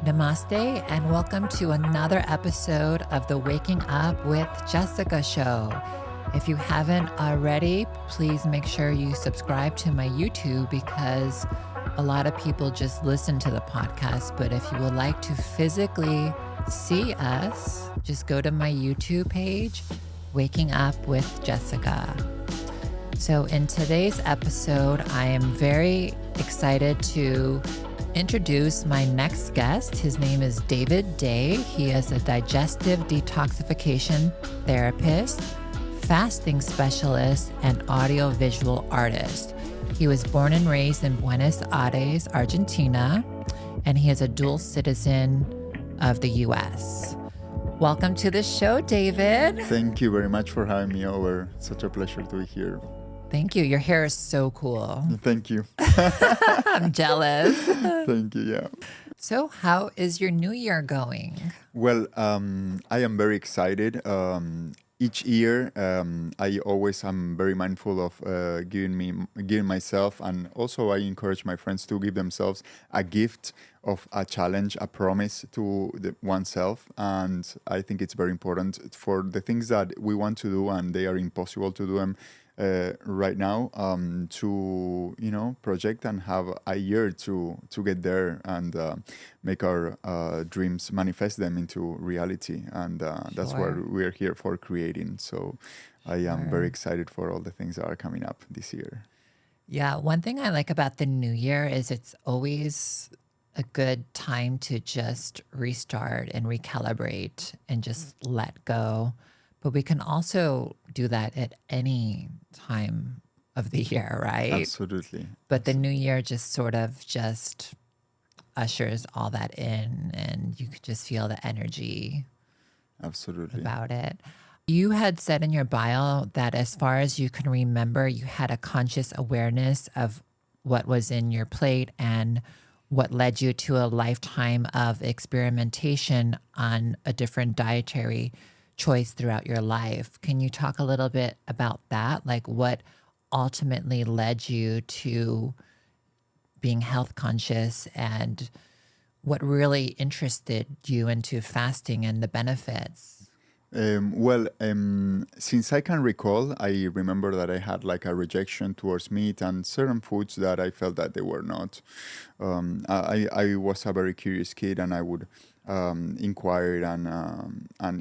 Namaste, and welcome to another episode of the Waking Up with Jessica show. If you haven't already, please make sure you subscribe to my YouTube because a lot of people just listen to the podcast. But if you would like to physically see us, just go to my YouTube page, Waking Up with Jessica. So in today's episode, I am very excited to introduce my next guest. His name is David Day. He is a digestive detoxification therapist, fasting specialist, and audiovisual artist. He was born and raised in Buenos Aires, Argentina, and he is a dual citizen of the US. Welcome to the show, David. Thank you very much for having me over. Such a pleasure to be here. Thank you. Your hair is so cool. Thank you. I'm jealous. Thank you, yeah. So how is your new year going? Well, I am very excited. Each year, I always am very mindful of giving myself, and also I encourage my friends to give themselves a gift of a challenge, a promise to oneself. And I think it's very important for the things that we want to do and they are impossible to do them right now, to project and have a year to get there and make our dreams, manifest them into reality, and that's what we're here for, creating. So I am very excited for all the things that are coming up this year. Yeah, one thing I like about the new year is it's always a good time to just restart and recalibrate and just let go. But we can also do that at any time of the year, right? Absolutely. But the new year just sort of just ushers all that in, and you could just feel the energy about it. You had said in your bio that as far as you can remember, you had a conscious awareness of what was in your plate and what led you to a lifetime of experimentation on a different dietary choice throughout your life. Can you talk a little bit about that? Like what ultimately led you to being health conscious and what really interested you into fasting and the benefits? Since I can recall, I remember that I had like a rejection towards meat and certain foods that I felt that they were not. I was a very curious kid, and I would inquire, and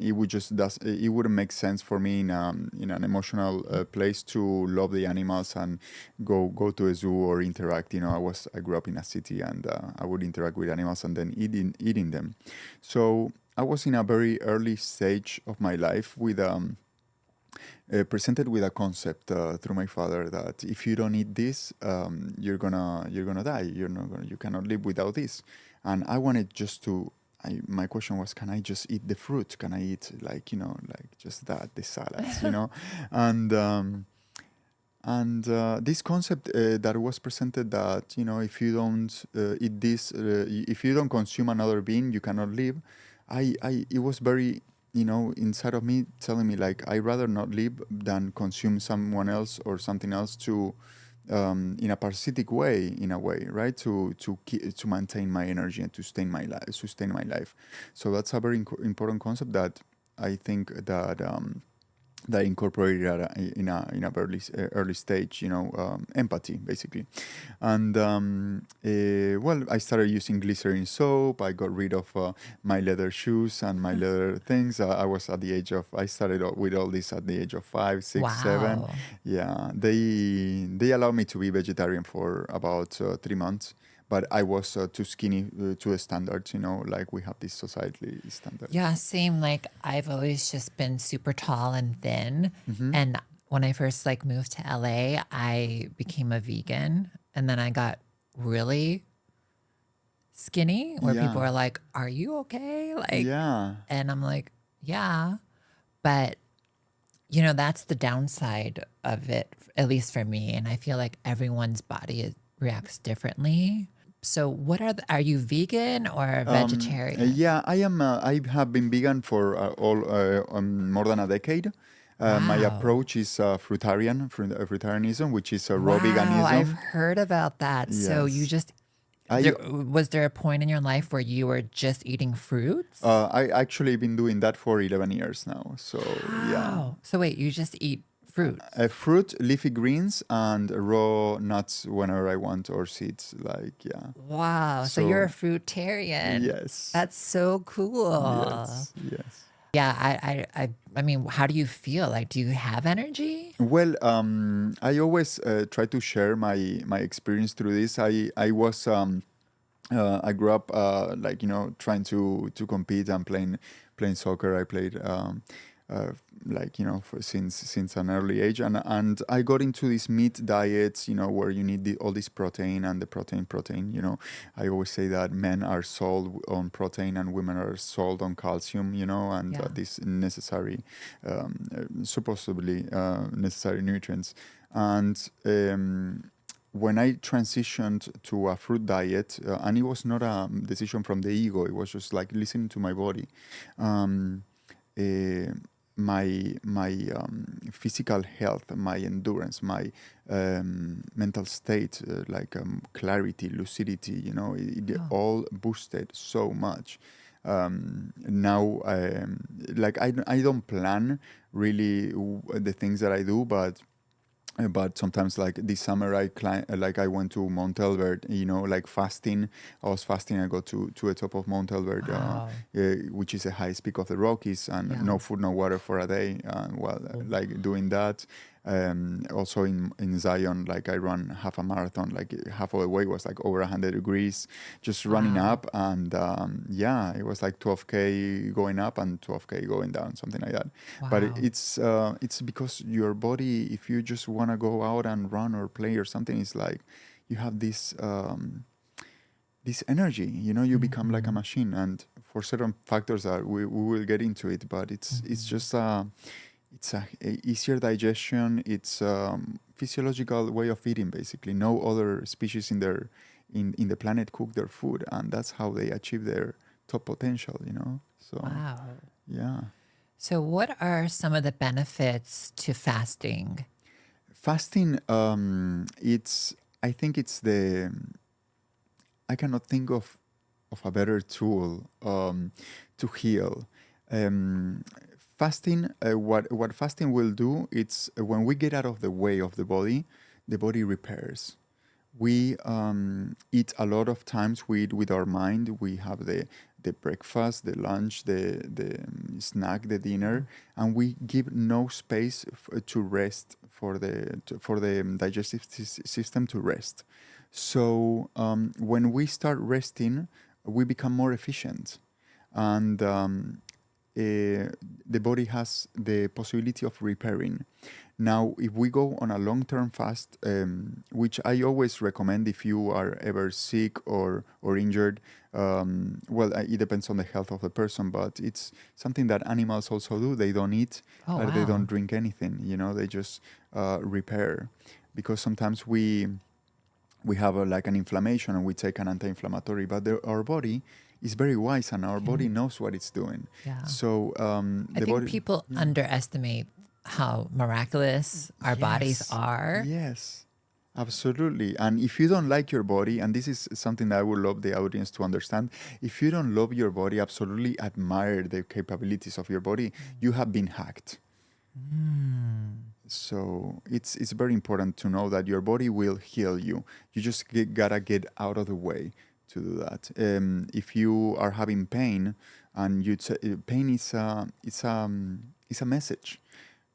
it wouldn't make sense for me in an emotional place to love the animals and go to a zoo or interact. I grew up in a city, and I would interact with animals and then eating them. So I was in a very early stage of my life with presented with a concept through my father that if you don't eat this, you're gonna die. You cannot live without this. And I wanted just to. My question was, can I just eat the fruit? Can I eat like just that, the salads, And this concept that was presented that if you don't eat this, if you don't consume another being, you cannot live. It was very inside of me telling me like I'd rather not live than consume someone else or something else to in a parasitic way, in a way, right? To maintain my energy and to sustain my life. So that's a very important concept that I think that that incorporated in a early stage, empathy basically. And I started using glycerin soap. I got rid of my leather shoes and my leather things. I started with all this at the age of 5, 6, 7. Yeah, they allowed me to be vegetarian for about 3 months. But I was too skinny to the standards, like we have this society standard. Yeah, same. Like I've always just been super tall and thin. Mm-hmm. And when I first moved to LA, I became a vegan. And then I got really skinny where people are like, are you okay? And I'm like, yeah. But, that's the downside of it, at least for me. And I feel like everyone's body reacts differently. So are you vegan or vegetarian? Yeah, I am. I have been vegan for more than a decade. My approach is fruitarianism, which is raw veganism. I've heard about that. Yes. So you just I Was there a point in your life where you were just eating fruits? I actually been doing that for 11 years now. So yeah, Wow. So wait, you just eat fruits? fruit, leafy greens, and raw nuts whenever I want, or seeds. Like yeah. Wow. So you're a So fruitarian. yes, That's so cool. yes, yes. Yeah, I mean, how do you feel? Like, do you have energy? Well, I always try to share my experience through this. I grew up like trying to compete and playing soccer. I played uh, like since an early age, and I got into these meat diets, where you need all this protein and the protein. I always say that men are sold on protein and women are sold on calcium. And Yeah. these necessary, supposedly necessary nutrients, and when I transitioned to a fruit diet, and it was not a decision from the ego, it was just like listening to my body. Um, uh, my physical health, my endurance, my mental state, like clarity, lucidity, it Oh, all boosted so much. Now, like I don't plan really the things that I do, but sometimes like this summer I went to Mount Elbert, like fasting. I was fasting. I got to the top of Mount Elbert, wow. which is the highest peak of the Rockies, and Yeah. no food, no water for a day. Like doing that. Also in Zion, like I ran half a marathon. Like half of the way was like over 100 degrees, just running Wow. up, and yeah, it was like 12K going up and 12K going down, something like that. But Wow. it's because your body, if you just want to go out and run or play or something, it's like you have this energy. You become like a Mhm. machine, and for certain factors that we will get into it, but it's Mhm. just a easier digestion. It's physiological way of eating, basically. No other species in the planet cook their food, and that's how they achieve their top potential. So Wow. yeah. So, what are some of the benefits to fasting? Fasting, I think it's I cannot think of a better tool to heal. Um, Fasting, what fasting will do, it's when we get out of the way of the body repairs. We eat a lot of times. We eat with our mind. We have the breakfast, the lunch, the snack, the dinner, and we give no space to rest for the digestive system to rest. So when we start resting, we become more efficient, and the body has the possibility of repairing. Now, if we go on a long-term fast, which I always recommend if you are ever sick or injured, well, it depends on the health of the person, but it's something that animals also do. They don't eat, Oh, they don't wow. drink anything. They just repair, because sometimes we have like an inflammation and we take an anti-inflammatory, but our body is very wise and our body Can, knows what it's doing. yeah. So I the think body, people yeah. underestimate how miraculous our bodies Yes, are. yes, absolutely. And if you don't like your body, and this is something that I would love the audience to understand, if you don't love your body, absolutely admire the capabilities of your body, you have been hacked. Mm. So it's very important to know that your body will heal you. You just gotta get out of the way to do that. If you are having pain, and pain is a message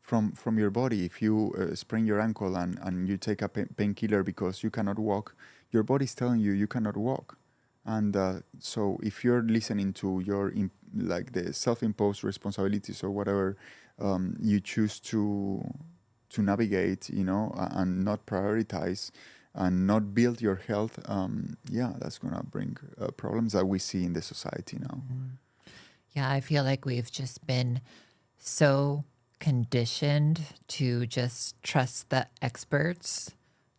from your body. If you sprain your ankle and you take a painkiller because you cannot walk, your body's telling you you cannot walk. And so if you're listening to your like the self-imposed responsibilities or whatever you choose to navigate, and not prioritize and not build your health, yeah, that's gonna bring problems that we see in the society now. Mhm. Yeah, I feel like we've just been so conditioned to just trust the experts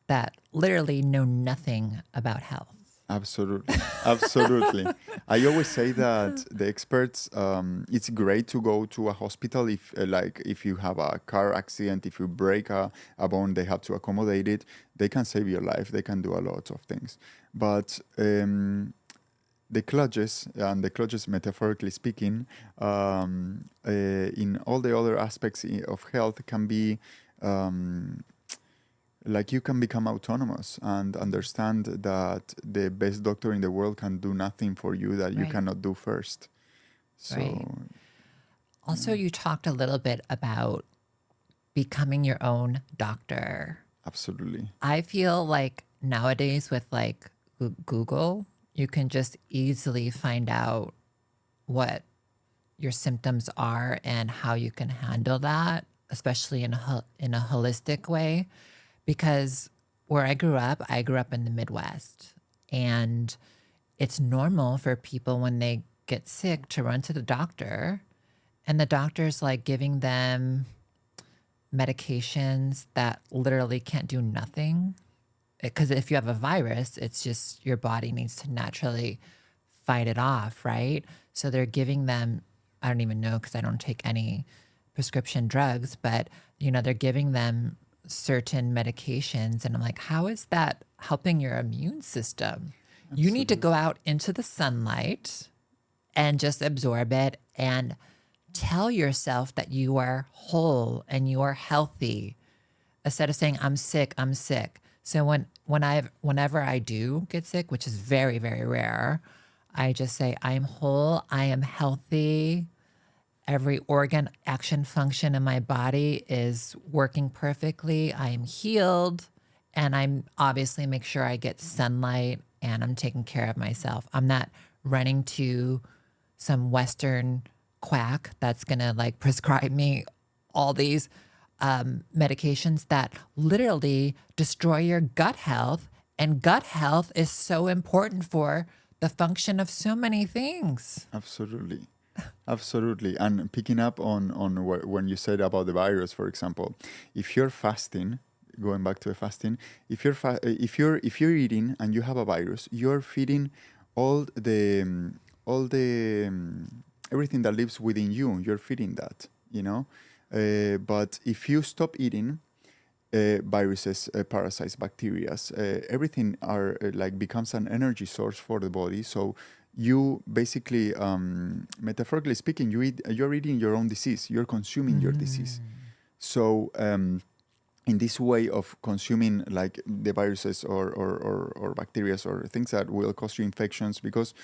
that literally know nothing about health. Absolutely, absolutely. I always say that the experts, it's great to go to a hospital if, like, if you have a car accident, if you break a bone, they have to accommodate it. They can save your life. They can do a lot of things. But the clutches, and the clutches, metaphorically speaking, in all the other aspects of health, can be. Like, you can become autonomous and understand that the best doctor in the world can do nothing for you that you Right. cannot do first. Right. So Also, you talked a little bit about becoming your own doctor. absolutely, I feel like nowadays with like Google, you can just easily find out what your symptoms are and how you can handle that, especially in a holistic way. Because where I grew up in the Midwest, and it's normal for people when they get sick to run to the doctor, and the doctor's like giving them medications that literally can't do nothing. Because if you have a virus, it's just your body needs to naturally fight it off, right? So they're giving them, I don't even know because I don't take any prescription drugs, but they're giving them certain medications. And I'm like, how is that helping your immune system? You need to absolutely, go out into the sunlight and just absorb it and tell yourself that you are whole and you are healthy instead of saying I'm sick, I'm sick. So whenever I do get sick, which is very, very rare, I just say I'm whole, I am healthy. Every organ, action, function in my body is working perfectly. I am healed, and I'm obviously make sure I get sunlight and I'm taking care of myself. I'm not running to some Western quack that's gonna like prescribe me all these medications that literally destroy your gut health. And gut health is so important for the function of so many things. absolutely. Absolutely. And picking up on when you said about the virus, for example, if you're fasting, going back to the fasting, if you're eating and you have a virus, you're feeding all the everything that lives within you. You're feeding that, you know. But if you stop eating, viruses, parasites, bacteria, everything are like becomes an energy source for the body. So you basically, metaphorically speaking, you're eating your own disease. You're consuming your disease. So in this way of consuming like the viruses or bacteria or things that will cause you infections, because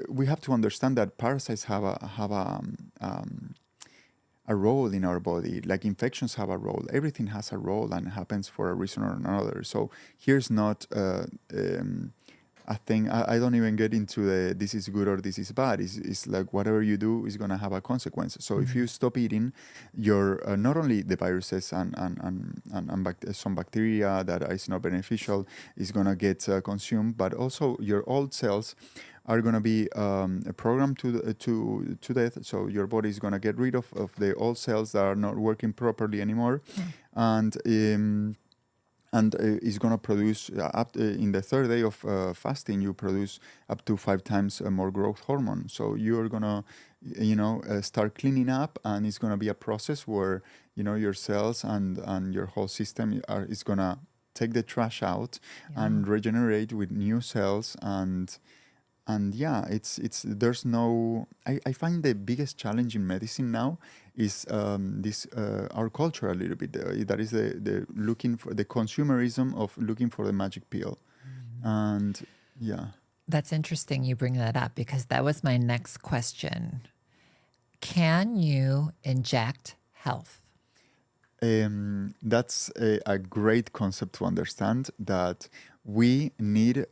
we have to understand that parasites have a role in our body, like infections have a role. Everything has a role and happens for a reason or another. So here's not a thing. I don't even get into the this is good or this is bad. It's like whatever you do is going to have a consequence. So if you stop eating, your not only the viruses and some bacteria that is not beneficial is going to get consumed, but also your old cells are going to be programmed to death. So your body is going to get rid of the old cells that are not working properly anymore, and is going to produce in the third day of fasting, you produce up to 5 times more growth hormone. So you're going to start cleaning up, and it's going to be a process where your cells and your whole system is going to take the trash out and regenerate with new cells. And yeah, it's there's no. I find the biggest challenge in medicine now is this our culture a little bit. That is the looking for the consumerism of looking for the magic pill, and yeah, That's interesting you bring that up because that was my next question. Can you inject health? that's a great concept to understand, that we need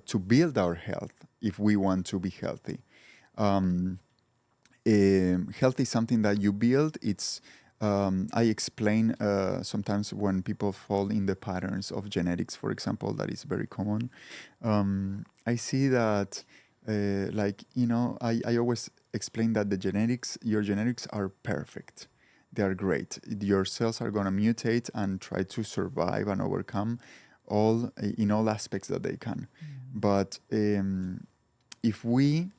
to build our health if we want to be healthy. Health is something that you build. I explain sometimes when people fall in the patterns of genetics, for example, that is very common. I see that, I always explain that your genetics are perfect. They are great. Your cells are going to mutate and try to survive and overcome in all aspects that they can. But if we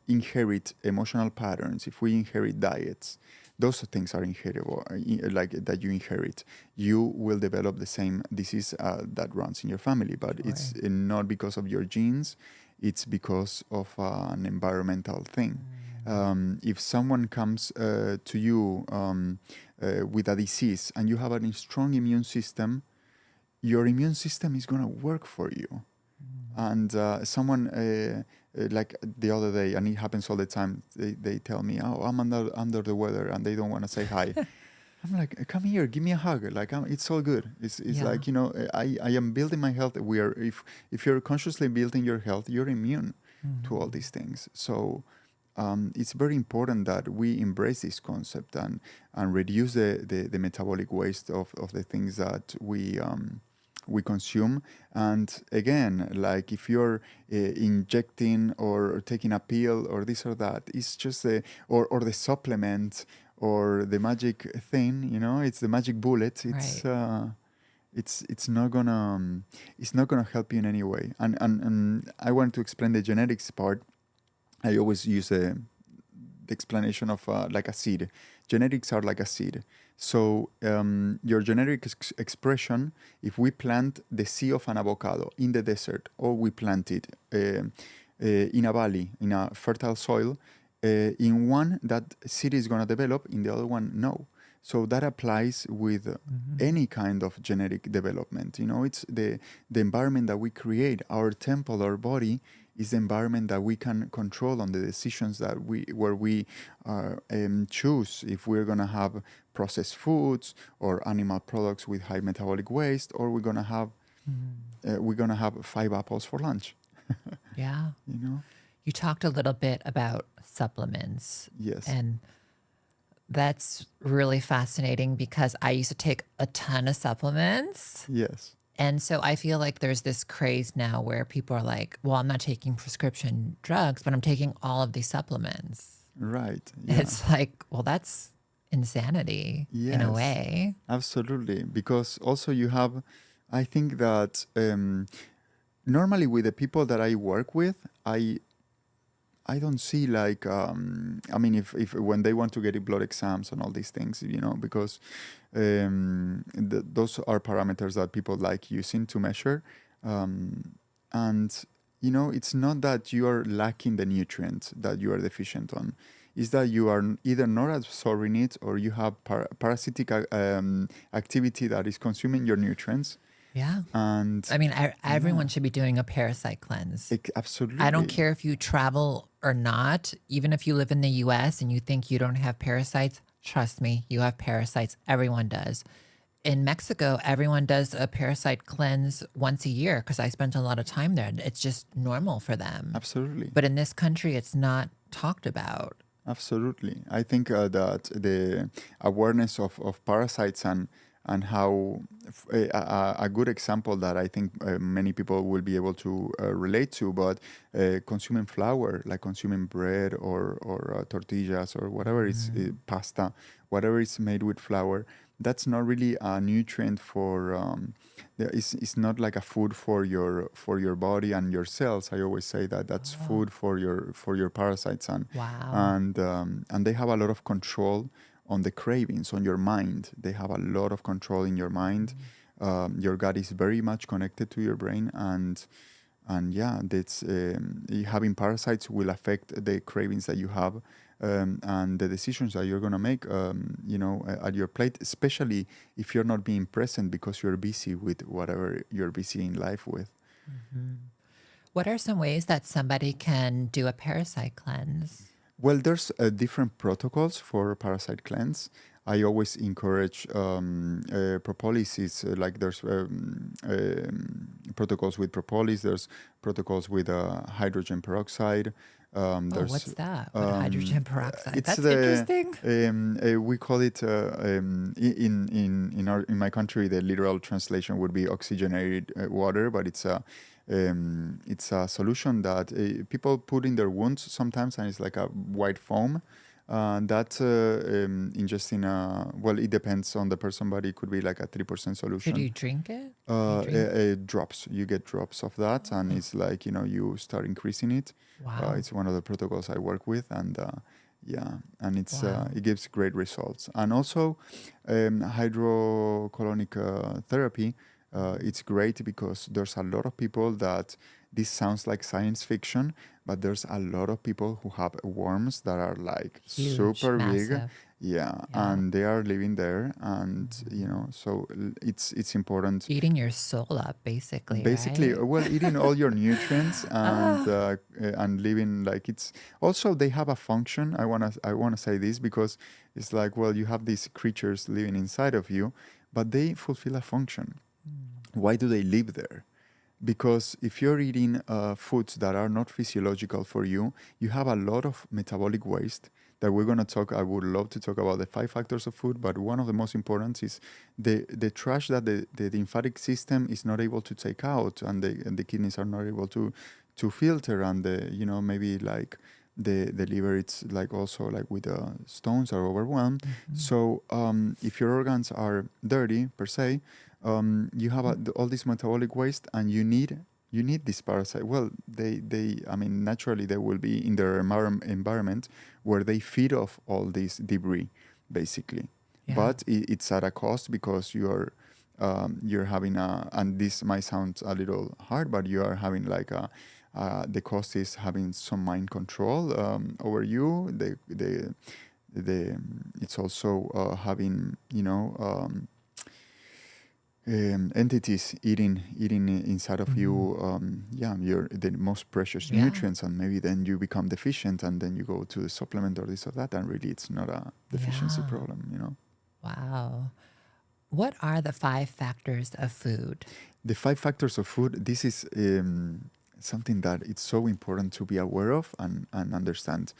inherit emotional patterns, if we inherit diets, those things are inheritable, like that you inherit. You will develop the same disease that runs in your family, but it's not because of your genes. It's because of an environmental thing. If someone comes to you with a disease and you have a strong immune system, your immune system is going to work for you. And someone, like the other day, and it happens all the time, they tell me, oh, I'm under the weather, and they don't want to say hi. I'm like, come here, give me a hug. Like, it's all good. It's like, I am building my health. If you're consciously building your health, you're immune to all these things. So it's very important that we embrace this concept and reduce the metabolic waste of the things that we consume. And again, like if you're injecting or taking a pill or this or that, it's just or the supplement or the magic thing, it's the magic bullet. It's not gonna help you in any way. And I want to explain the genetics part. I always use the explanation of like a seed. Genetics are like a seed. So your genetic expression, if we plant the seed of an avocado in the desert, or we plant it in a valley, in a fertile soil, in one, that seed is going to develop, in the other one, no. So that applies with any kind of genetic development. It's the environment that we create. Our temple, our body, is the environment that we can control on the decisions that we choose if we're going to have processed foods or animal products with high metabolic waste, or we're going to have 5 apples for lunch. Yeah. You talked a little bit about supplements. Yes. And that's really fascinating because I used to take a ton of supplements. Yes. And so I feel like there's this craze now where people are like, well, I'm not taking prescription drugs, but I'm taking all of these supplements. Right. Yeah. It's like, well, that's insanity in a way. Absolutely. Because also you have, I think that normally with the people that I work with, I don't see like, if when they want to get blood exams and all these things, because those are parameters that people like using to measure. And, it's not that you are lacking the nutrient that you are deficient on. It's that you are either not absorbing it, or you have parasitic activity that is consuming your nutrients. Yeah. And I mean, everyone should be doing a parasite cleanse. Absolutely. I don't care if you travel or not. Even if you live in the US and you think you don't have parasites, trust me, you have parasites. Everyone does. In Mexico, everyone does a parasite cleanse once a year because I spent a lot of time there. It's just normal for them. Absolutely. But in this country, it's not talked about. Absolutely. I think that the awareness of parasites and how a good example that I think many people will be able to relate to, but consuming flour, like consuming bread or tortillas or whatever is pasta, whatever is made with flour, that's not really a nutrient for. It's not like a food for your body and your cells. I always say that that's food for your parasites and they have a lot of control on the cravings, on your mind. They have a lot of control in your mind. Your gut is very much connected to your brain, and that's having parasites will affect the cravings that you have, and the decisions that you're gonna make, at your plate, especially if you're not being present because you're busy with whatever you're busy in life with. What are some ways that somebody can do a parasite cleanse? Well, there's different protocols for parasite cleanse. I always encourage propolis. Like there's protocols with propolis. There's protocols with hydrogen peroxide. What's that? Hydrogen peroxide. It's That's interesting. We call it in my country. The literal translation would be oxygenated water, but it's a solution that people put in their wounds sometimes, and it's like a white foam. That's ingesting, well, it depends on the person, but it could be like a 3% So do solution. you drink it? You drink? Drops. You get drops of that, and Oh, it's like, you start increasing it. wow. It's one of the protocols I work with, and yeah, and Wow. it gives great results. And also, hydrocolonic therapy. It's great because there's a lot of people that this sounds like science fiction, but there's a lot of people who have worms that are like Huge, super big, massive. yeah, Yeah. and they are living there, and so it's important. Eating your soul up, basically, Basically, right? well, eating all your nutrients Ah, and living like it's also they have a function. I wanna say this because it's like, well, you have these creatures living inside of you, but they fulfill a function. Why do they live there? Because if you're eating foods that are not physiological for you, you have a lot of metabolic waste that we're going to talk. I would love to talk about the 5 factors of food, but one of the most important is the trash that the lymphatic system is not able to take out, and the kidneys are not able to filter, and maybe like the liver, it's like also like with stones are overwhelmed. So if your organs are dirty per se, you have all this metabolic waste, and you need this parasite. Well, I mean, naturally they will be in their environment where they feed off all this debris, basically. yeah. But it's at a cost because you're having and this might sound a little hard, but you are having like the cost is having some mind control over you. The it's also having entities eating inside of you, your the most precious Yeah. nutrients, and maybe then you become deficient, and then you go to the supplement or this or that, and really it's not a deficiency Yeah. problem. Wow. What are the 5 factors of food? The 5 factors of food. This is something that it's so important to be aware of and understand.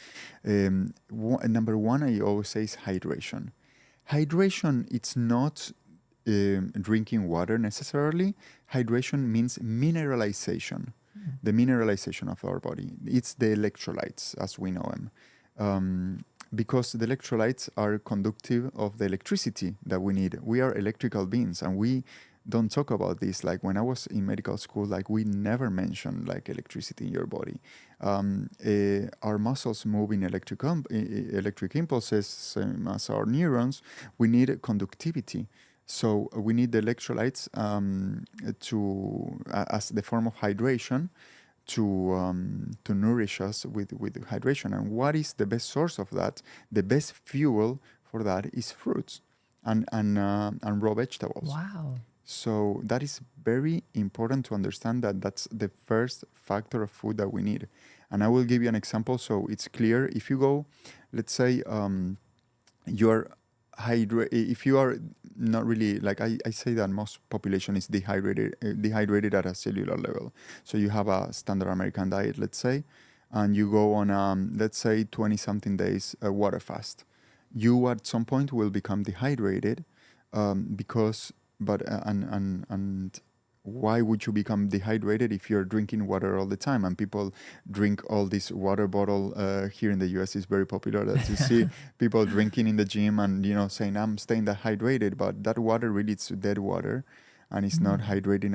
Number one, I always say, is hydration. Hydration, it's not drinking water necessarily. Hydration means mineralization, the mineralization of our body. It's the electrolytes as we know them. Because the electrolytes are conductive of the electricity that we need. We are electrical beings, and we don't talk about this. Like when I was in medical school, like we never mentioned like electricity in your body. Our muscles move in electric impulses, same as our neurons. We need conductivity. So we need the electrolytes as the form of hydration to nourish us with hydration. And what is the best source of that? The best fuel for that is fruits and raw vegetables. Wow. So that is very important to understand that that's the first factor of food that we need. And I will give you an example so it's clear. If you go, let's say, you're if you are not really like I say that most population is dehydrated at a cellular level. So you have a standard American diet, let's say, and you go on let's say 20 something days water fast. You at some point will become dehydrated because but and why would you become dehydrated if you're drinking water all the time? And people drink all this water bottle. Here in the US is very popular that you see people drinking in the gym and saying I'm staying dehydrated, but that water really is dead water, and it's not hydrating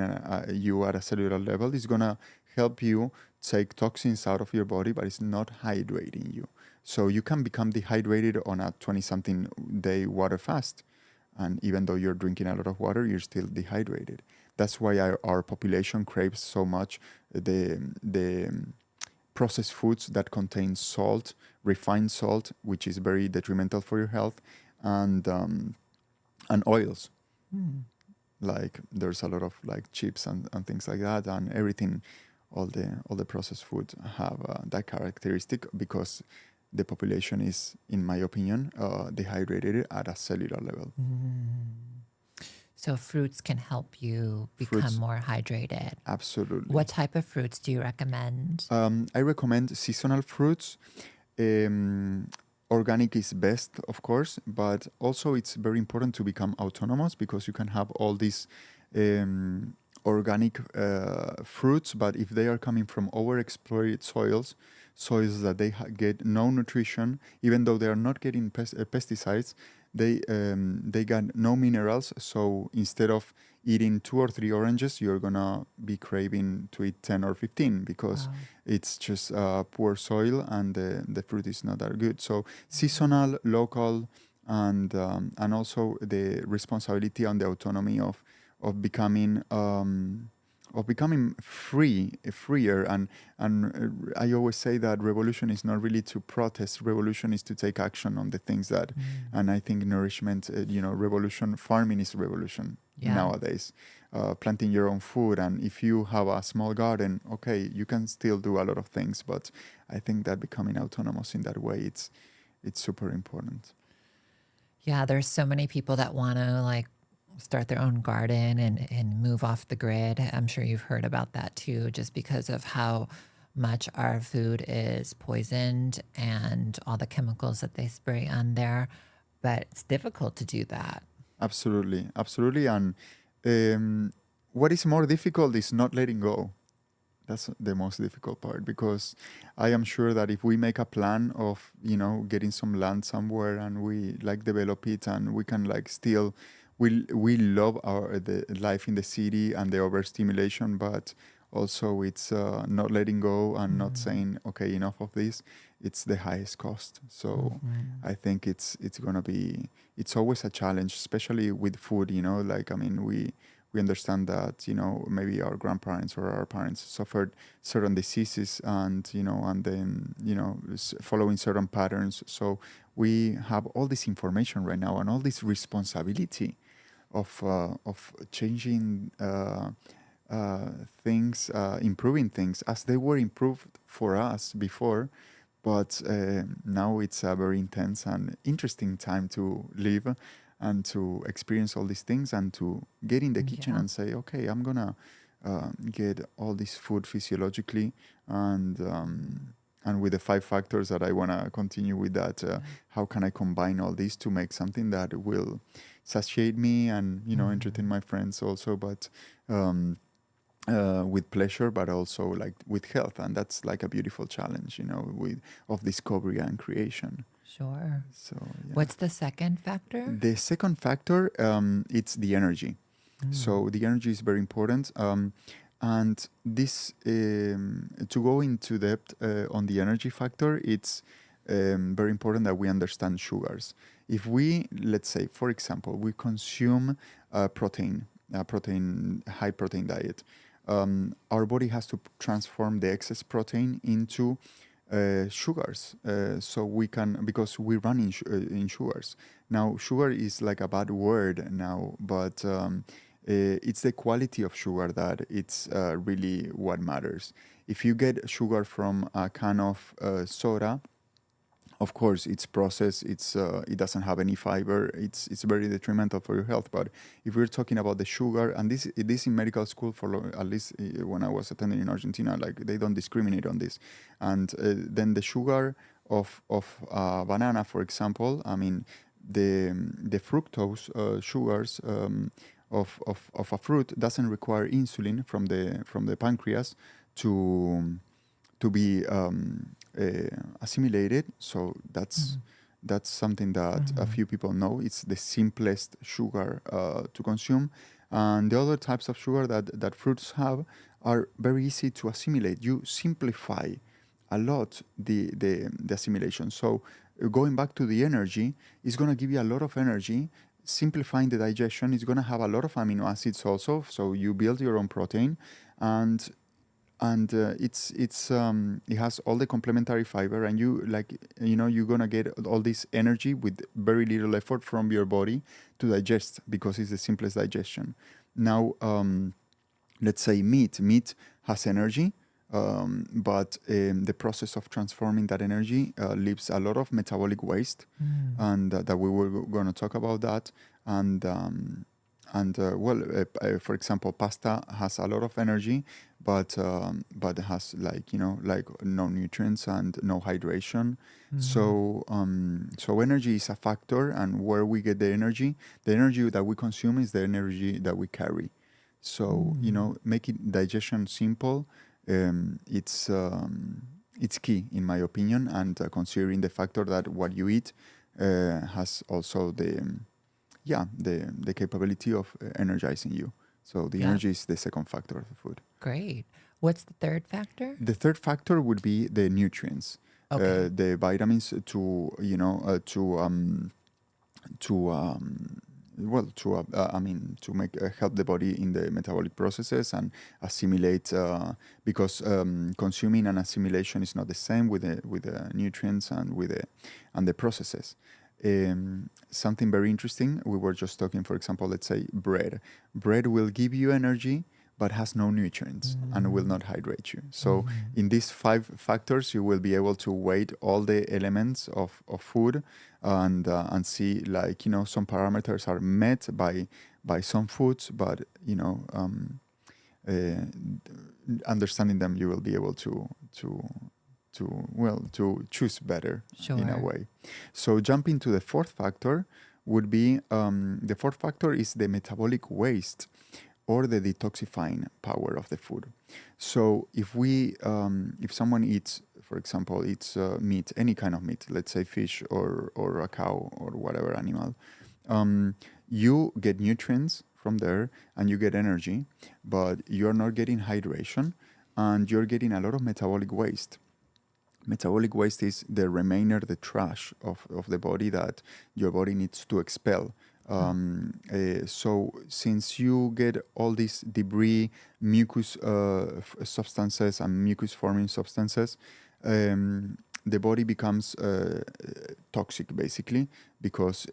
you at a cellular level. It's gonna help you take toxins out of your body, but it's not hydrating you. So you can become dehydrated on a 20-something day water fast, and even though you're drinking a lot of water, you're still dehydrated. That's why our population craves so much the processed foods that contain salt, refined salt, which is very detrimental for your health, and oils. Like there's a lot of like chips and things like that, and everything. All the processed foods have that characteristic because the population is, in my opinion, dehydrated at a cellular level. So fruits can help you become Fruits, more hydrated. absolutely. What type of fruits do you recommend? I recommend seasonal fruits. Organic is best, of course, but also it's very important to become autonomous because you can have organic fruits, but if they are coming from overexploited soils that they get no nutrition, even though they are not getting pesticides, they got no minerals. So instead of eating 2 or 3 oranges, you're gonna be craving to eat 10 or 15 because it's just poor soil and the fruit is not that good. So seasonal, local, and also the responsibility and the autonomy of becoming freer, and I always say that revolution is not really to protest. Revolution is to take action on the things that, and I think nourishment, revolution, farming is revolution nowadays. Planting your own food, and if you have a small garden, okay, you can still do a lot of things, but I think that becoming autonomous in that way, it's super important. Yeah, there's so many people that want to like start their own garden and move off the grid. I'm sure you've heard about that too, just because of how much our food is poisoned and all the chemicals that they spray on there. But it's difficult to do that. Absolutely, absolutely. And what is more difficult is not letting go. That's the most difficult part, because I am sure that if we make a plan of, getting some land somewhere and we like develop it, and we can like still, we love the life in the city and the overstimulation, but also it's not letting go and not saying, okay, enough of this. It's the highest cost. So I think it's always a challenge, especially with food. We understand that maybe our grandparents or our parents suffered certain diseases, and then following certain patterns. So we have all this information right now and all this responsibility of changing things, improving things as they were improved for us before. But now it's a very intense and interesting time to live and to experience all these things, and to get in the kitchen and say, okay, I'm gonna get all this food physiologically, and with the 5 factors that I wanna continue with that. How can I combine all these to make something that will satiate me and entertain my friends also, but with pleasure, but also like with health, and that's like a beautiful challenge, of discovery and creation. Sure. So What's the second factor? The second factor, it's the energy. So the energy is very important, and this to go into depth on the energy factor, it's very important that we understand sugars. If we, let's say, for example, we consume protein, high protein diet, our body has to transform the excess protein into sugars, so we can, because we run in sugars. Now, sugar is like a bad word now, but it's the quality of sugar that it's really what matters. If you get sugar from a can of soda, of course, it's processed. It doesn't have any fiber. It's very detrimental for your health. But if we're talking about the sugar, and this in medical school, at least when I was attending in Argentina, like they don't discriminate on this. And then the sugar of banana, for example, I mean the fructose sugars of a fruit doesn't require insulin from the pancreas to be assimilated. So that's something that a few people know. It's the simplest sugar to consume, and the other types of sugar that fruits have are very easy to assimilate. You simplify a lot the assimilation. So going back to the energy, it's going to give you a lot of energy. Simplifying the digestion is going to have a lot of amino acids also. So you build your own protein, and it has all the complementary fiber, and you're gonna get all this energy with very little effort from your body to digest, because it's the simplest digestion. Now, let's say meat has energy, but the process of transforming that energy leaves a lot of metabolic waste, and that we were going to talk about that. For example, pasta has a lot of energy, but it has like no nutrients and no hydration. So energy is a factor, and where we get the energy that we consume is the energy that we carry. So making digestion simple, it's key in my opinion, and considering the factor that what you eat has also the capability of energizing you. So the Yeah. energy is the second factor of the food. Great. What's the third factor? The third factor would be the nutrients, Okay. the vitamins to make help the body in the metabolic processes and assimilate, because consuming and assimilation is not the same with the nutrients and and the processes. Something very interesting, we were just talking, for example, let's say bread will give you energy but has no nutrients and will not hydrate you. So in these 5 factors, you will be able to weight all the elements of food and see, like, some parameters are met by some foods, but understanding them, you will be able to choose better in a Sure. way. So jumping to the fourth factor would be, the fourth factor is the metabolic waste or the detoxifying power of the food. So if someone eats, for example, meat, any kind of meat, let's say fish or a cow or whatever animal, you get nutrients from there and you get energy, but you're not getting hydration and you're getting a lot of metabolic waste. Metabolic waste is the remainder, the trash of the body that your body needs to expel. So since you get all these debris, mucus substances and mucus forming substances, the body becomes toxic basically, because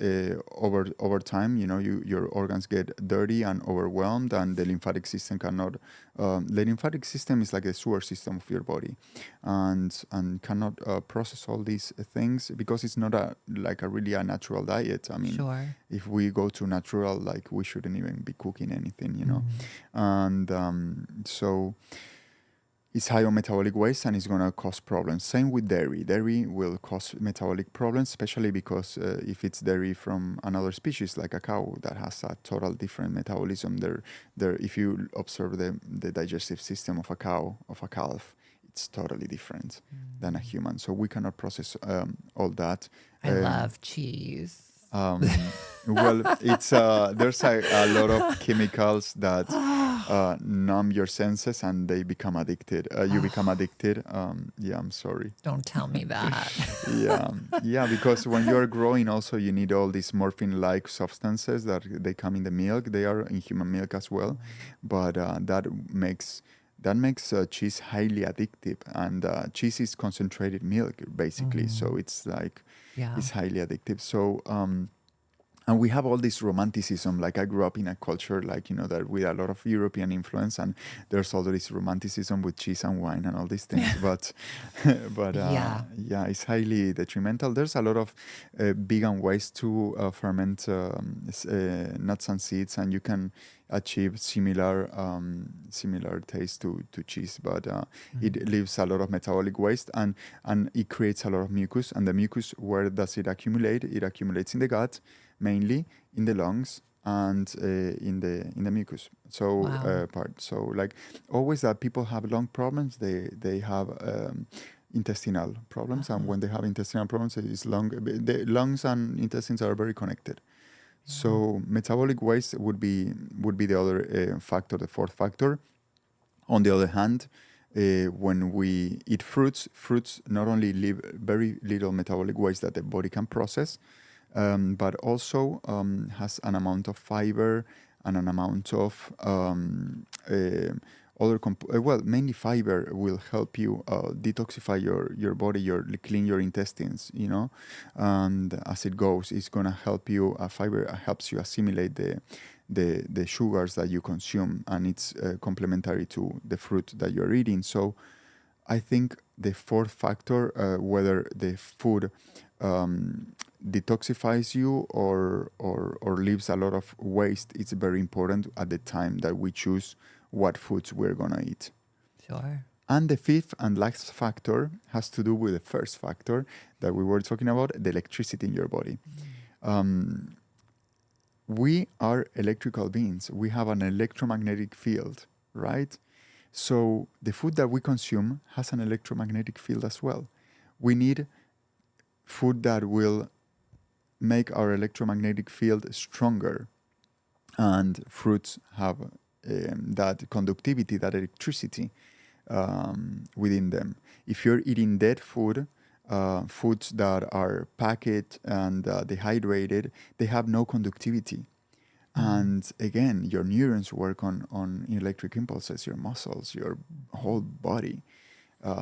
over time, your organs get dirty and overwhelmed, and the lymphatic system cannot. The lymphatic system is like a sewer system of your body, and cannot process all these things, because it's not really a natural diet. I mean, Sure. if we go to natural, like, we shouldn't even be cooking anything, and so it's high on metabolic waste and it's going to cause problems. Same with dairy. Dairy will cause metabolic problems, especially because if it's dairy from another species, like a cow, that has a total different metabolism. If you observe the digestive system of a cow, of a calf, it's totally different than a human. So we cannot process all that. I love cheese. Well, it's there's a lot of chemicals that numb your senses and they become addicted. You become addicted. Yeah, I'm sorry. Don't tell me that. Yeah, because when you're growing, also you need all these morphine-like substances that they come in the milk. They are in human milk as well, but that makes cheese highly addictive, and cheese is concentrated milk basically. So it's like it's highly addictive. So and we have all this romanticism. Like, I grew up in a culture, like, that with a lot of European influence, and there's all this romanticism with cheese and wine and all these things. But Yeah. it's highly detrimental. There's a lot of vegan ways to ferment nuts and seeds, and you can achieve similar taste to cheese, but it leaves a lot of metabolic waste, and it creates a lot of mucus. And the mucus, where does it accumulate? It accumulates in the gut, mainly in the lungs, and in the mucus. So part. So, like, always that people have lung problems, they have intestinal problems, and when they have intestinal problems, it's the lungs and intestines are very connected. So metabolic waste would be the other factor, the fourth factor. On the other hand, when we eat fruits not only leave very little metabolic waste that the body can process, but also has an amount of fiber and an amount of mainly fiber will help you detoxify your body, clean your intestines, and as it goes, it's gonna help you. Fiber helps you assimilate the sugars that you consume, and it's complementary to the fruit that you're eating. So I think the fourth factor, whether the food detoxifies you or leaves a lot of waste, it's very important at the time that we choose what foods we're gonna eat. Sure. And the fifth and last factor has to do with the first factor that we were talking about, the electricity in your body. we are electrical beings. We have an electromagnetic field, right? So the food that we consume has an electromagnetic field as well. We need food that will make our electromagnetic field stronger, and fruits have that conductivity, that electricity within them. If you're eating dead food, foods that are packaged and dehydrated, they have no conductivity. And again, your neurons work on electric impulses, your muscles, your whole body.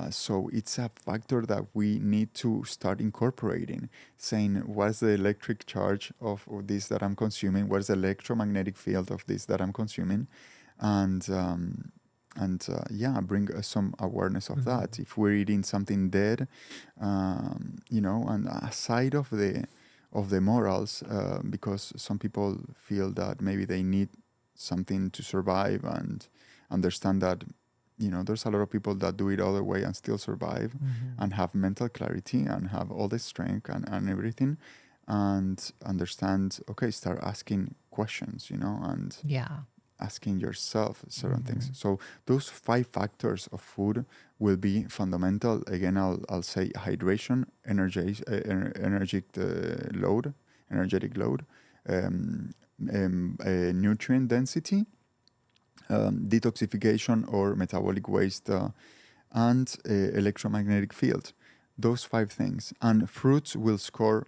So it's a factor that we need to start incorporating, saying what's the electric charge of this that I'm consuming, what's the electromagnetic field of this that I'm consuming, and bring some awareness of that. If we're eating something dead, and aside of the morals, because some people feel that maybe they need something to survive, and understand that there's a lot of people that do it other way and still survive and have mental clarity and have all the strength and everything, and understand, okay, start asking questions, and asking yourself certain things. So those 5 factors of food will be fundamental. Again, I'll say hydration, energetic load, nutrient density, detoxification or metabolic waste, and electromagnetic field. Those 5 things. And fruits will score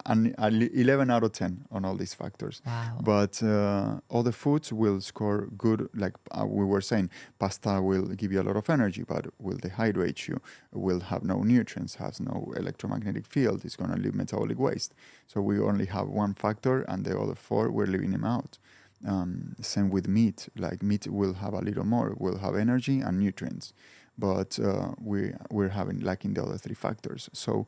an 11 out of 10 on all these factors. Wow. But other foods will score good, like we were saying. Pasta will give you a lot of energy, but will dehydrate you, will have no nutrients, has no electromagnetic field, it's going to leave metabolic waste. So we only have 1 factor, and the other 4, we're leaving them out. Same with meat. Like meat will have a little more, will have energy and nutrients, but we're having lacking the other 3 factors. So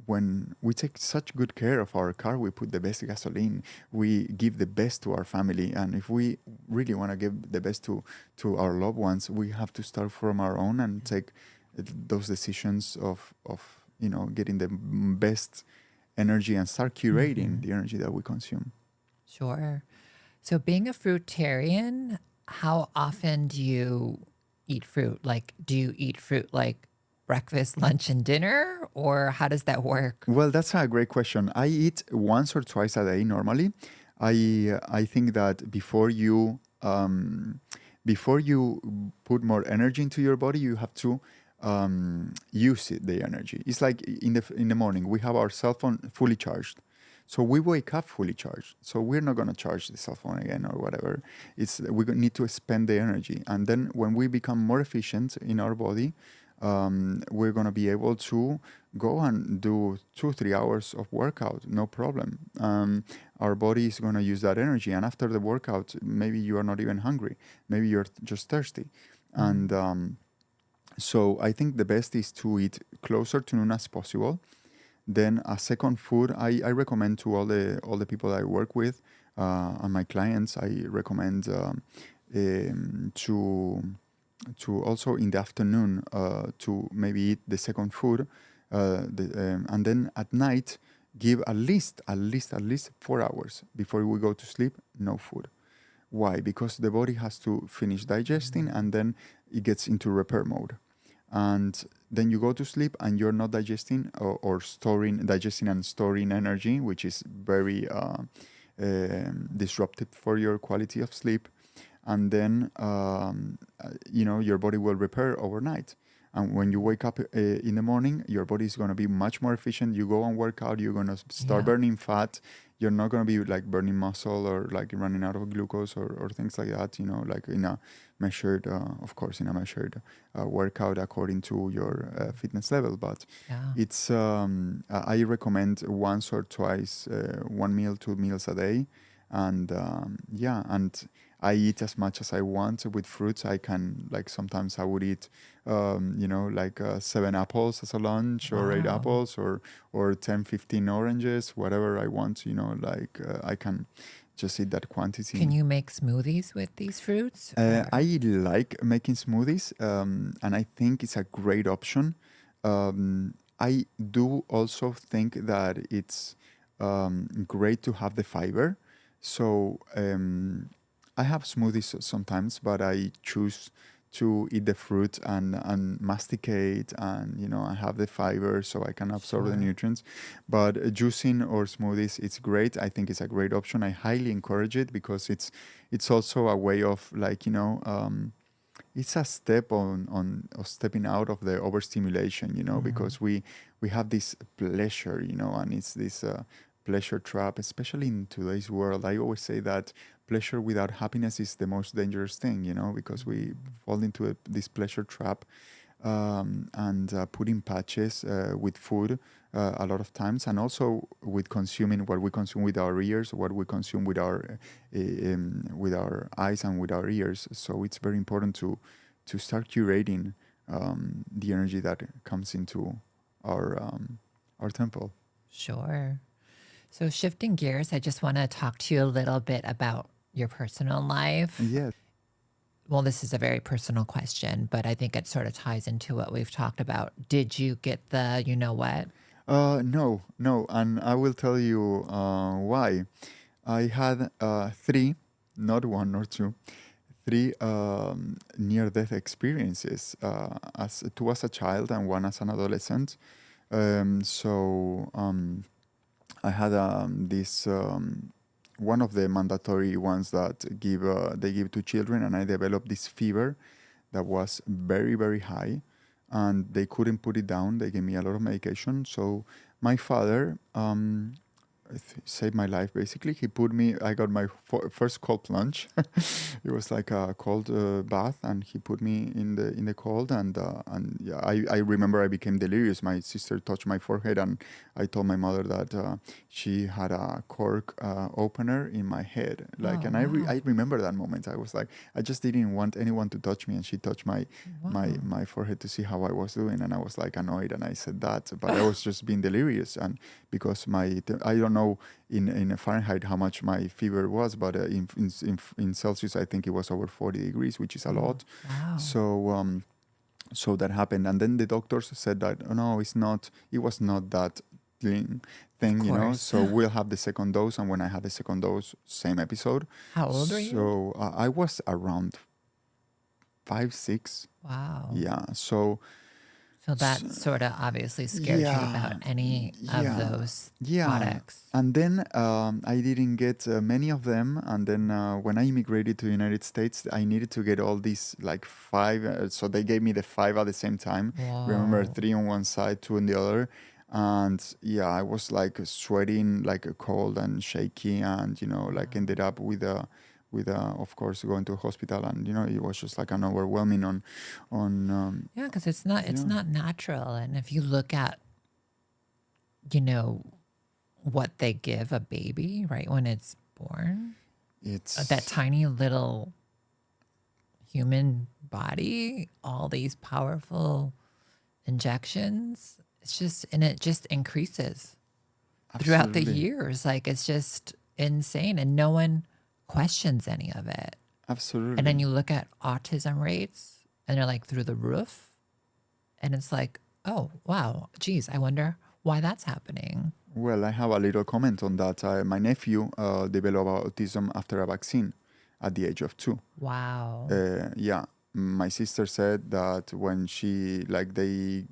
when we take such good care of our car, we put the best gasoline, we give the best to our family, and if we really want to give the best to our loved ones, we have to start from our own and take those decisions of getting the best energy and start curating the energy that we consume. Sure. So being a fruitarian, how often do you eat fruit? Like, do you eat fruit like breakfast, lunch, and dinner? Or how does that work? Well, that's a great question. I eat once or twice a day normally. I think that before you put more energy into your body, you have to use the energy. It's like in the morning, we have our cell phone fully charged. So we wake up fully charged. So we're not going to charge the cell phone again or whatever. We need to spend the energy. And then when we become more efficient in our body, we're going to be able to go and do 2-3 hours of workout, no problem. Our body is going to use that energy. And after the workout, maybe you are not even hungry. Maybe you're just thirsty. And so I think the best is to eat closer to noon as possible. Then a second food, I recommend to all the people I work with and my clients, I recommend to also in the afternoon to maybe eat the second food, and then at night give at least 4 hours before we go to sleep, no food. Why? Because the body has to finish digesting, and then it gets into repair mode. And then you go to sleep and you're not digesting or digesting and storing energy, which is very disruptive for your quality of sleep. And then your body will repair overnight. And when you wake up in the morning, your body is going to be much more efficient. You go and work out, you're going to start burning fat. You're not going to be like burning muscle or like running out of glucose or things like that, like in a measured, workout according to your fitness level. But it's, I recommend once or twice, 1 meal, 2 meals a day. And and I eat as much as I want with fruits. I can, like, sometimes I would eat, 7 apples as a lunch, or 8 apples, or 10, 15 oranges, whatever I want, I can just eat that quantity. Can you make smoothies with these fruits? I like making smoothies, and I think it's a great option. I do also think that it's great to have the fiber. So I have smoothies sometimes, but I choose to eat the fruit and masticate, and I have the fiber so I can absorb the Sure. nutrients. But juicing or smoothies, it's great. I think it's a great option. I highly encourage it because it's also a way of it's a step on of stepping out of the overstimulation, because we have this pleasure, and it's this pleasure trap, especially in today's world. I always say that pleasure without happiness is the most dangerous thing, because we fall into this pleasure trap, and putting patches with food a lot of times, and also with consuming what we consume with our ears, what we consume with our eyes and with our ears. So it's very important to start curating the energy that comes into our temple. Sure. So shifting gears, I just want to talk to you a little bit about your personal life. Yes. Well, this is a very personal question, but I think it sort of ties into what we've talked about. Did you get the you know what? No, and I will tell you why. I had three, not one or two, three near-death experiences, two as a child and one as an adolescent. I had this one of the mandatory ones that they give to children, and I developed this fever that was very, very high, and they couldn't put it down. They gave me a lot of medication. So my father saved my life. Basically, I got my first cold plunge. It was like a cold bath, and he put me in the cold, and yeah, I remember I became delirious. My sister touched my forehead, and I told my mother that she had a cork opener in my head. Like, Oh, and wow. I remember that moment. I was like, I just didn't want anyone to touch me, and she touched my Wow. my forehead to see how I was doing, and I was like annoyed, and I said that, but I was just being delirious, and because I don't know in Fahrenheit how much my fever was, but in Celsius I think it was over 40 degrees, which is a lot. Wow. So that happened, and then the doctors said that no, it was not that thing, course. so we'll have the second dose. And when I had the second dose, same episode. How old were you? So I was around 5, 6. Wow. Yeah. So that sort of obviously scared you about any of those products. And then I didn't get many of them. And then when I immigrated to the United States, I needed to get all these like 5. So they gave me the 5 at the same time. Remember, 3 on one side, 2 on the other. And yeah, I was like sweating like a cold and shaky, and like ended up with of course going to a hospital, and it was just like an overwhelming on Yeah, because it's not natural. And if you look at what they give a baby right when it's born, it's that tiny little human body, all these powerful injections, it just increases throughout the absolutely. years. Like, it's just insane, and no one questions any of it. Absolutely. And then you look at autism rates, and they're like through the roof. And it's like, oh, wow, geez, I wonder why that's happening. Well, I have a little comment on that. My nephew developed autism after a vaccine at the age of 2. Wow. Yeah. My sister said that when they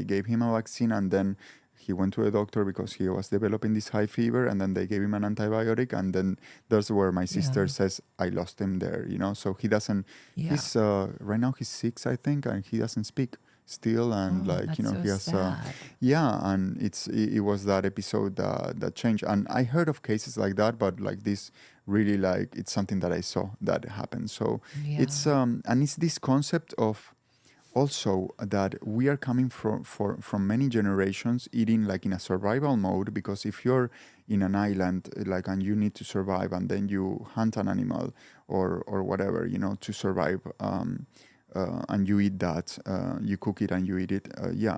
gave him a vaccine, and then he went to a doctor because he was developing this high fever, and then they gave him an antibiotic, and then that's where my sister says I lost him there. So he doesn't. Yeah. He's right now he's 6, I think, and he doesn't speak still, and that's so he has sad. and it was that episode that changed. And I heard of cases like that, but like this really, like, it's something that I saw that happen. So it's and it's this concept of also that we are coming from many generations eating like in a survival mode, because if you're in an island like and you need to survive, and then you hunt an animal or whatever to survive, and you eat that, you cook it and you eat it,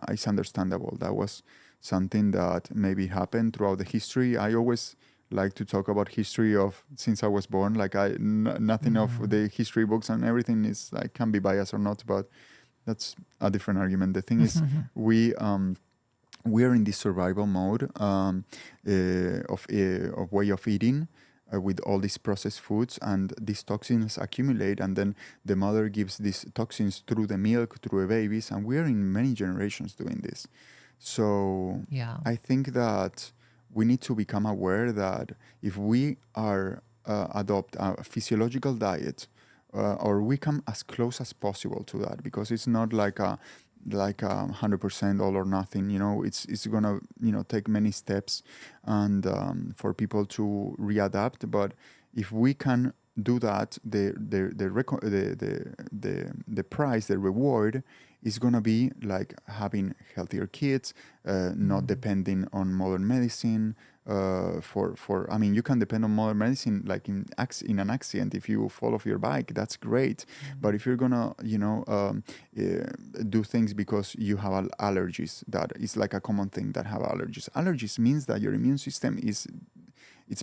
it's understandable. That was something that maybe happened throughout the history. I always like to talk about history of since I was born. Like nothing of the history books and everything is like can be biased or not, but that's a different argument. The thing is, we we are in this survival mode of way of eating with all these processed foods, and these toxins accumulate, and then the mother gives these toxins through the milk, through the babies, and we are in many generations doing this. So Yeah. I think that we need to become aware that if we are adopt a physiological diet, or we come as close as possible to that, because it's not like a 100% all or nothing. It's gonna take many steps, and for people to readapt. But if we can do that, the price, the reward is gonna be like having healthier kids, not depending on modern medicine. I mean, you can depend on modern medicine like in an accident. If you fall off your bike, that's great. But if you're gonna do things because you have allergies, that is like a common thing, that have allergies means that your immune system it's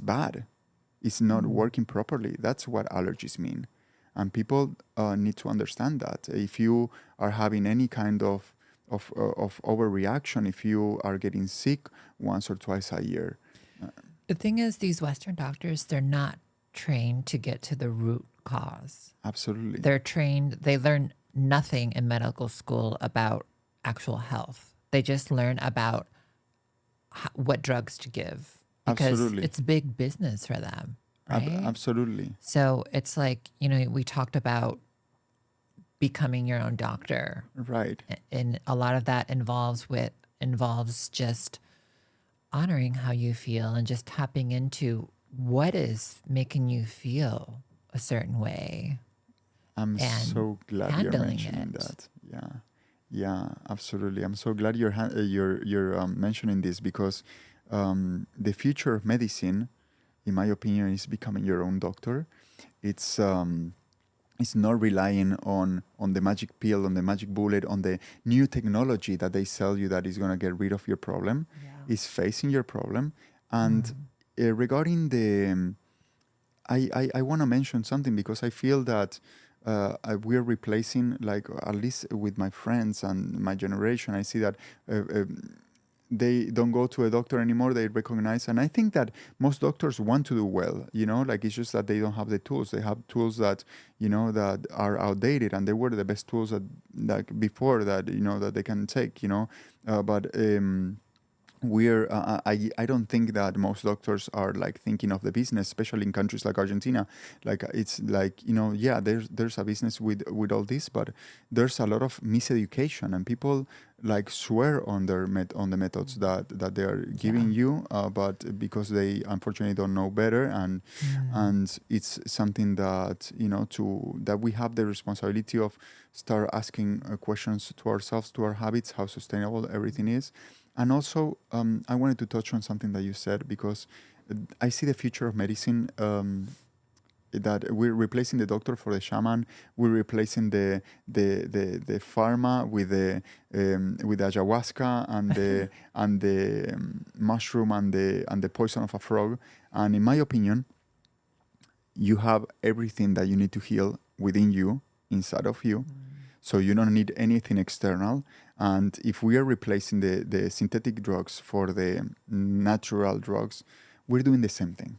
bad, it's not working properly. That's what allergies mean, and people need to understand that. If you are having any kind of overreaction, if you are getting sick once or twice a year. The thing is, these Western doctors, they're not trained to get to the root cause. Absolutely. They're trained, they learn nothing in medical school about actual health. They just learn about what drugs to give, because Absolutely. it's big business for them, right? Absolutely. So it's like, we talked about becoming your own doctor. Right. And a lot of that involves just honoring how you feel and just tapping into what is making you feel a certain way. I'm And so glad you're handling mentioning it. that. Yeah, absolutely. I'm so glad you're mentioning this, because the future of medicine, in my opinion, is becoming your own doctor. It's not relying on the magic pill, on the magic bullet, on the new technology that they sell you that is going to get rid of your problem. Yeah. It's facing your problem. And regarding the I want to mention something, because I feel that we're replacing, like, at least with my friends and my generation, I see that they don't go to a doctor anymore. They recognize, and I think that most doctors want to do well. Like, it's just that they don't have the tools. They have tools that that are outdated, and they were the best tools that, like, before that, that they can take. But I don't think that most doctors are like thinking of the business, especially in countries like Argentina. Like, it's like, yeah, there's a business with all this, but there's a lot of miseducation, and people like swear on on the methods that they are giving you, but because they unfortunately don't know better, and it's something that that we have the responsibility of start asking questions to ourselves, to our habits, how sustainable everything is. And also, I wanted to touch on something that you said, because I see the future of medicine, that we're replacing the doctor for the shaman. We're replacing the pharma with the ayahuasca and the mushroom and the poison of a frog. And in my opinion, you have everything that you need to heal within you, inside of you. So you don't need anything external. And if we are replacing the synthetic drugs for the natural drugs, we're doing the same thing.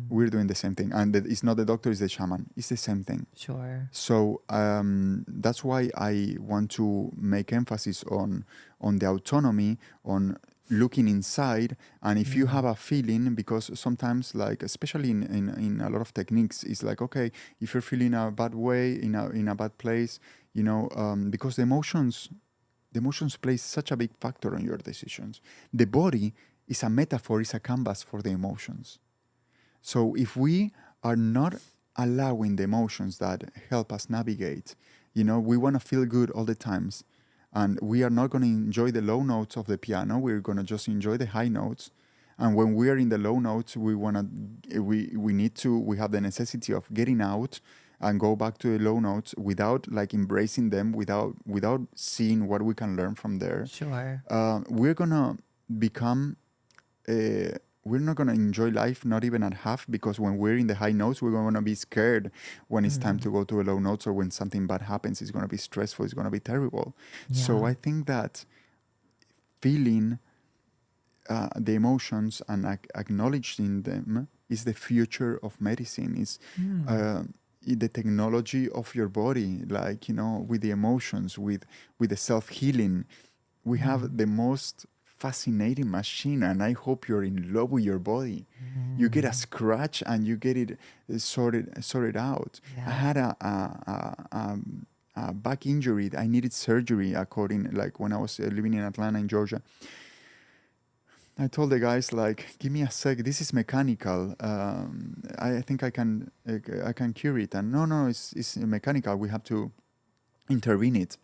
We're doing the same thing. And it's not the doctor, it's the shaman. It's the same thing. Sure. So that's why I want to make emphasis on the autonomy, on looking inside. And if you have a feeling, because sometimes, like, especially in a lot of techniques, it's like, okay, if you're feeling a bad way, in a bad place, because the emotions play such a big factor on your decisions. The body is a metaphor, is a canvas for the emotions. So if we are not allowing the emotions that help us navigate, we want to feel good all the times, and we are not going to enjoy the low notes of the piano. We're going to just enjoy the high notes. And when we are in the low notes, we have the necessity of getting out and go back to the low notes without, like, embracing them, without seeing what we can learn from there. Sure. We're gonna become we're not going to enjoy life, not even at half, because when we're in the high notes, we're going to be scared when it's time to go to a low notes, or when something bad happens. It's going to be stressful, it's going to be terrible. So I think that feeling the emotions and acknowledging them is the future of medicine. Is the technology of your body, like, with the emotions, with the self-healing. We have the most fascinating machine, and I hope you're in love with your body. You get a scratch and you get it sorted out. Yeah. I had a back injury. I needed surgery, like when I was living in Atlanta, in Georgia. I told the guys, like, give me a sec. This is mechanical. I think I can cure it. And no, it's mechanical. We have to intervene it.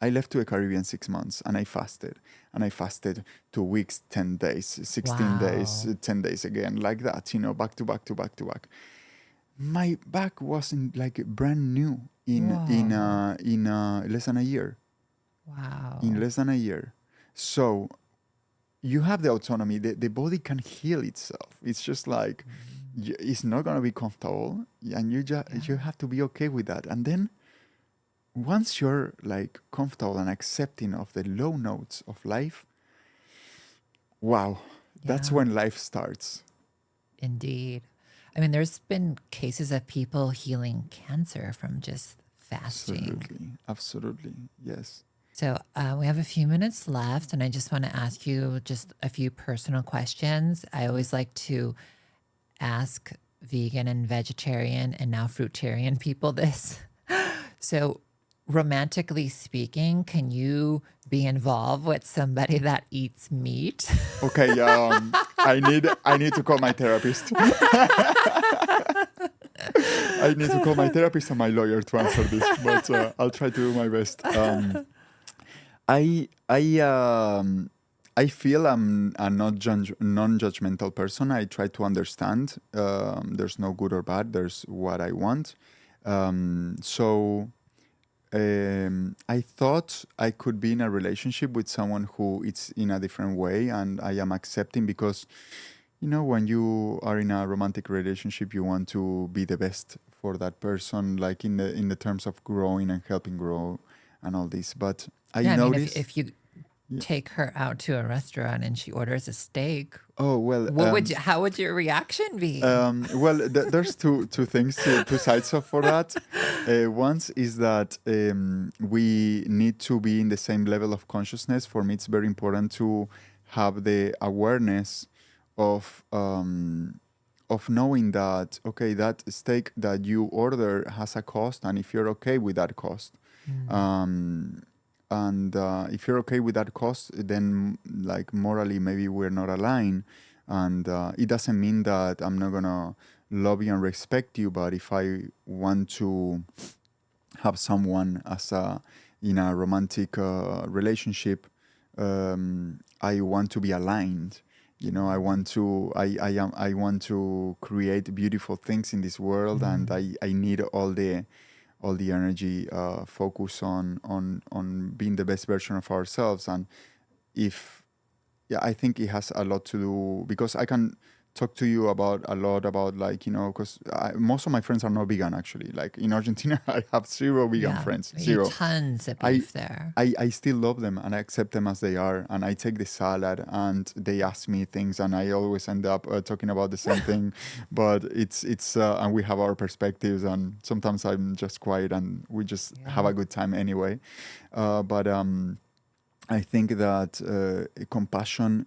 I left to the Caribbean 6 months, and I fasted. And I fasted 2 weeks, 10 days, 16 days, 10 days again, like that, back to back to back to back. My back wasn't like brand new in less than a year. Wow. In less than a year. So you have the autonomy. The body can heal itself. It's just like, it's not going to be comfortable, and you have to be okay with that. And then once you're like comfortable and accepting of the low notes of life, wow, that's when life starts. Indeed. I mean, there's been cases of people healing cancer from just fasting. Absolutely, yes. So we have a few minutes left, and I just want to ask you just a few personal questions. I always like to ask vegan and vegetarian and now fruitarian people this. So romantically speaking, can you be involved with somebody that eats meat? Okay, I need to call my therapist. I need to call my therapist and my lawyer to answer this, but I'll try to do my best. I feel I'm a non-judgmental person. I try to understand. There's no good or bad. There's what I want. I thought I could be in a relationship with someone who it's in a different way, and I am accepting because, when you are in a romantic relationship, you want to be the best for that person, like in the terms of growing and helping grow and all this. But I noticed, if you take her out to a restaurant and she orders a steak, oh well, how would your reaction be? There's two things, two sides for that. One is that we need to be in the same level of consciousness. For me, it's very important to have the awareness of knowing that, okay, that steak that you order has a cost, and if you're okay with that cost, and if you're okay with that cost, then like morally maybe we're not aligned, and it doesn't mean that I'm not gonna love you and respect you, but if I want to have someone in a romantic relationship, I want to be aligned. I want to create beautiful things in this world, and I need all the energy focus on being the best version of ourselves. And I think it has a lot to do, because I can talk to you about like, because most of my friends are not vegan, actually. Like in Argentina, I have zero vegan friends. Zero. Tons of beef there. I still love them, and I accept them as they are, and I take the salad, and they ask me things, and I always end up talking about the same thing. But it's and we have our perspectives, and sometimes I'm just quiet, and we just have a good time anyway. But I think that compassion,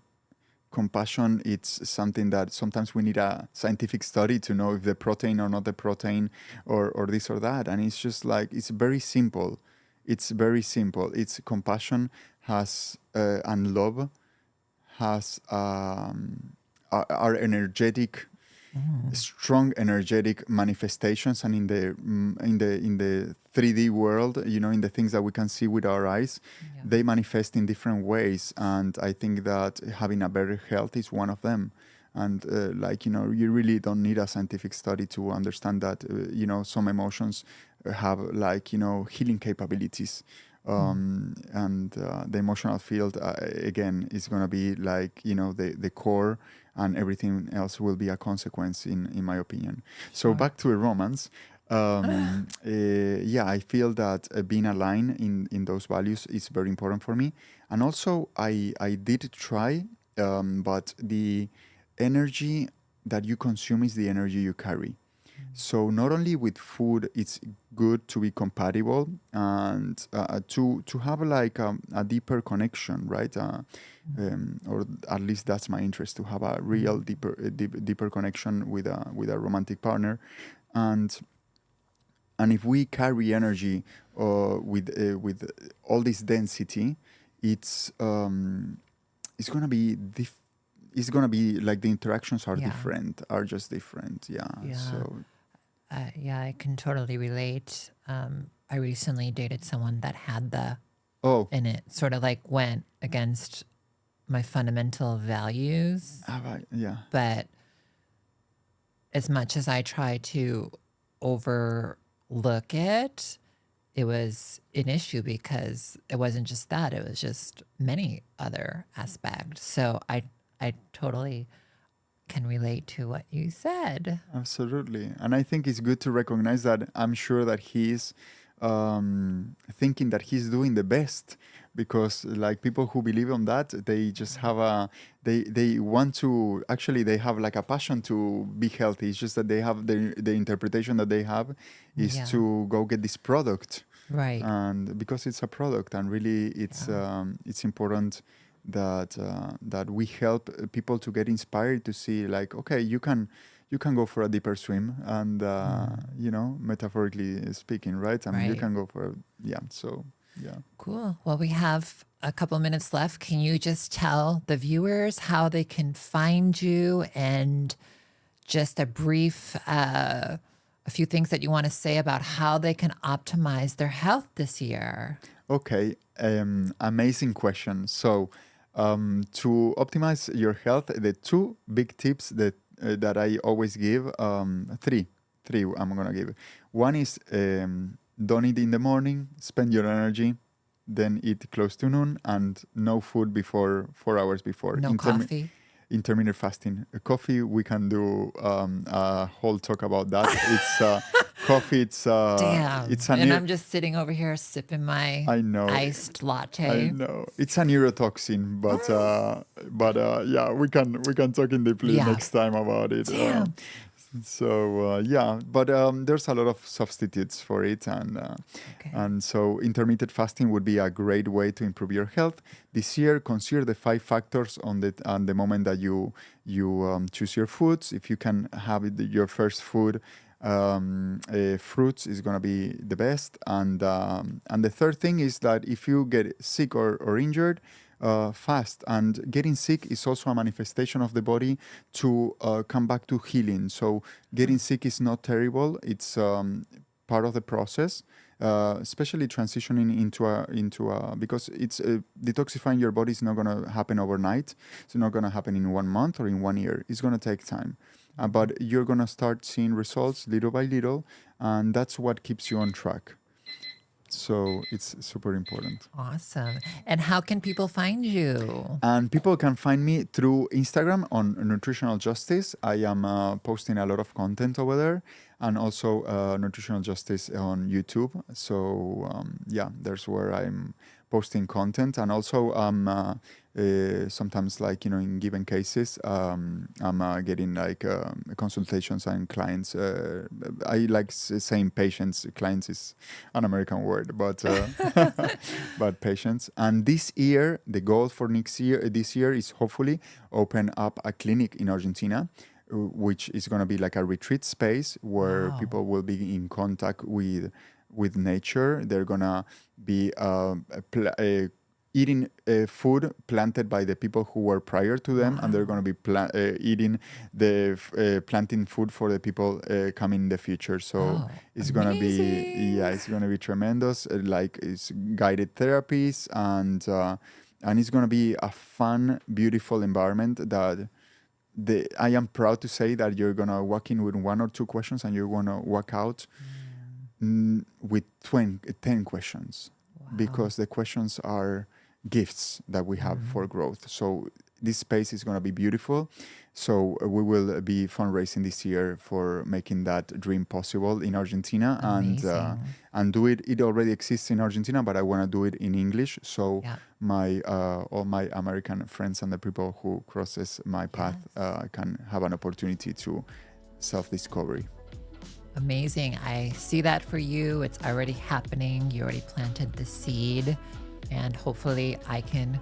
it's something that sometimes we need a scientific study to know if the protein or not the protein, or this or that. And it's just like, it's very simple. It's compassion has and love has are energetic, strong energetic manifestations, and in the 3D world, in the things that we can see with our eyes, they manifest in different ways. And I think that having a better health is one of them. And you really don't need a scientific study to understand that some emotions have healing capabilities. And the emotional field again is going to be like the core, and everything else will be a consequence, in my opinion. So back to a romance. Yeah, I feel that being aligned in those values is very important for me. And also, I did try, but the energy that you consume is the energy you carry. So not only with food, it's good to be compatible and to have like a deeper connection, right? Or at least that's my interest, to have a real deeper connection with a romantic partner, and if we carry energy with all this density, it's it's gonna be it's gonna be like the interactions are Yeah. different, are just different. Yeah. Yeah. So Yeah, I can totally relate. I recently dated someone that had the, oh, and it sort of like went against my fundamental values. yeah. But as much as I try to overlook it, it was an issue because it wasn't just that, it was just many other aspects. So I totally can relate to what you said. Absolutely. And I think it's good to recognize that I'm sure that he's thinking that he's doing the best, because like people who believe on that, they just have they want to, actually they have like a passion to be healthy. It's just that they have the interpretation that they have is Yeah. to go get this product. Right. And because it's a product, and really it's important that that we help people to get inspired to see like, okay, you can go for a deeper swim, and you know, metaphorically speaking, right? I mean, you Right. can go for so yeah. Cool. Well, we have a couple minutes left. Can you just tell the viewers how they can find you, and just a brief, a few things that you want to say about how they can optimize their health this year? Okay, amazing question. So, to optimize your health, the two big tips that I always give, three I'm gonna give. One is, don't eat in the morning, spend your energy, then eat close to noon, and no food before 4 hours before. No coffee. Intermittent fasting. Coffee, we can do a whole talk about that. It's coffee. Damn. It's And I'm just sitting over here sipping my I know. iced I latte. know it's a neurotoxin, but yeah, we can talk in deeply Yeah. next time about it. Damn. So yeah, but there's a lot of substitutes for it, Okay. and so intermittent fasting would be a great way to improve your health this year. Consider the 5 factors on the moment that you choose your foods. If you can have your first food, fruits is gonna be the best, and the third thing is that if you get sick or injured, fast. And getting sick is also a manifestation of the body to come back to healing. So getting sick is not terrible. It's part of the process, especially transitioning into a because it's detoxifying your body is not going to happen overnight. It's not going to happen in 1 month or in 1 year. It's going to take time. But you're going to start seeing results little by little, and that's what keeps you on track. So it's super important. Awesome. And how can people find you? And people can find me through Instagram on Nutritional Justice. I am posting a lot of content over there, and also Nutritional Justice on YouTube. So yeah, there's where I'm posting content, and also sometimes, like, you know, in given cases, I'm getting like consultations and clients. I like saying patients. Clients is an American word, but but patients. And this year, the goal for this year is hopefully open up a clinic in Argentina, which is going to be like a retreat space where Wow. people will be in contact with nature. They're gonna be eating food planted by the people who were prior to them, and they're going to be eating the planting food for the people coming in the future. So it's going to be it's going to be tremendous. Like, it's guided therapies, and it's going to be a fun, beautiful environment that I am proud to say that you're going to walk in with 1 or 2 questions, and you're going to walk out with 10 questions. Wow. Because the questions are gifts that we have for growth. So this space is going to be beautiful. So we will be fundraising this year for making that dream possible in Argentina. Amazing. And do it. It already exists in Argentina, but I want to do it in English. So my all my American friends and the people who crosses my path can have an opportunity to self-discovery. Amazing. I see that for you. It's already happening. You already planted the seed, and hopefully I can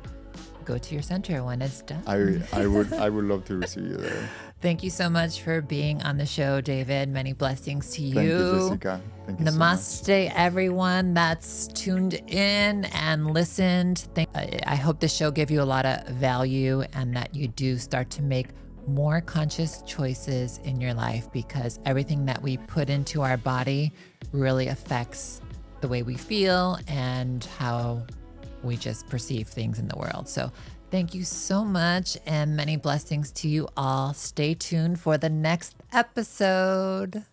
go to your center when it's done. I would love to receive you there. Thank you so much for being on the show, David. Many blessings to you. Thank you, Jessica. Thank you Namaste, so much. everyone that's tuned in and listened. I hope the show gave you a lot of value and that you do start to make more conscious choices in your life, because everything that we put into our body really affects the way we feel and how we just perceive things in the world. So thank you so much, and many blessings to you all. Stay tuned for the next episode.